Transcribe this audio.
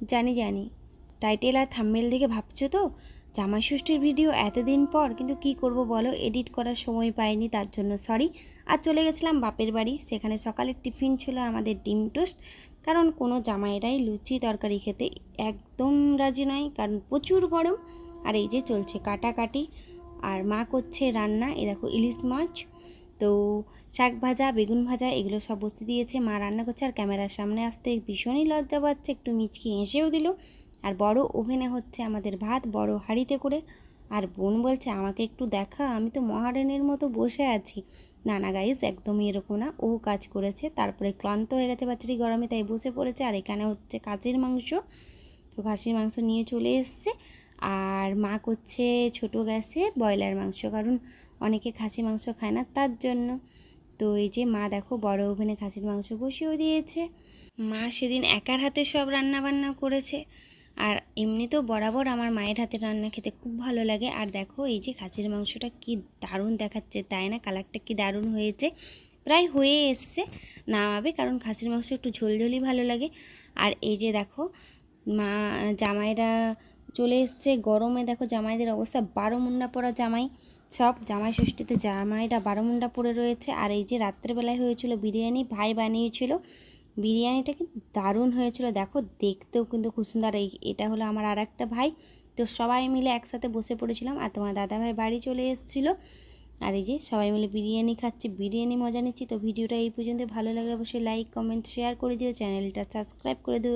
জানি জানি, টাইটেল আর থাম্বনেল দেখে ভাবছো তো জামাই ষষ্ঠীর ভিডিও এতদিন পর, কিন্তু কি করব বলো, এডিট করার সময় পাইনি, তার জন্য সরি। আর চলে গেছিলাম বাপের বাড়ি, সেখানে সকালের টিফিন ছিল আমাদের ডিম টোস্ট। কারণ কোনো জামাইরাই লুচি তরকারি খেতে একদম রাজি নয়, কারণ প্রচুর গরম। আর এই যে চলছে কাটাকাটি, আর মা করছে রান্না। এ দেখো ইলিশ মাছ, তো শাক ভাজা, বেগুন ভাজা, এগুলো সব বসে দিয়েছে, মা রান্না করছে। আর ক্যামেরার সামনে আসতে ভীষণই লজ্জা পাচ্ছে, একটু মিচকি হেসেও দিল। আর বড় ওভেনে হচ্ছে আমাদের ভাত, বড় হাঁড়িতে করে। আর বোন বলছে আমাকে একটু দেখা, আমি তো মহারানীর মতো বসে আছি। না না গাইজ, একদমই এরকম না, ও কাজ করেছে, তারপরে ক্লান্ত হয়ে গেছে বাচ্চাটি গরমে, তাই বসে পড়েছে। আর এখানে হচ্ছে খাসির মাংস, তো খাসির মাংস নিয়ে চলে এসছে। আর মা করছে ছোট গ্যাসে ব্রয়লার মাংস, কারণ অনেকে খাসি মাংস খায় না, তার জন্য। তো এই যে মা দেখো বড় ওভেনে খাসির মাংস বসিয়েও দিয়েছে। মা সেদিন একার হাতে সব রান্না বান্না করেছে। আর এমনিতেও বরাবর আমার মায়ের হাতের রান্না খেতে খুব ভালো লাগে। আর দেখো এই যে খাসির মাংসটা কি দারুণ দেখাচ্ছে, তাই না? কালারটা কি দারুণ হয়েছে, প্রায় হয়ে এসছে, নামাবে, কারণ খাসির মাংস একটু ঝোলঝোলই ভালো লাগে। আর এই যে দেখো মা, জামাইরা চলে এসছে। গরমে দেখো জামাইদের অবস্থা, 12 মুন্ডা পরা জামাই, সব জামাই ষষ্ঠীতে জামাইরা 12 মুন্ডা পরে রয়েছে। আর এই যে রাত্রেবেলায় হয়েছিল বিরিয়ানি, ভাই বানিয়েছিল। বিরিয়ানিটা কিন্তু দারুণ হয়েছিল, দেখো দেখতেও কিন্তু খুব সুন্দর। এটা হলো আমার আর একটা ভাই, তো সবাই মিলে একসাথে বসে পড়েছিলাম। আর তোমার দাদাভাই বাড়ি চলে এসেছিলো। আর এই যে সবাই মিলে বিরিয়ানি খাচ্ছি, বিরিয়ানি মজা নিচ্ছি। তো ভিডিওটা এই পর্যন্ত, ভালো লাগলে অবশ্যই লাইক কমেন্ট শেয়ার করে দিও, চ্যানেলটা সাবস্ক্রাইব করে দিও।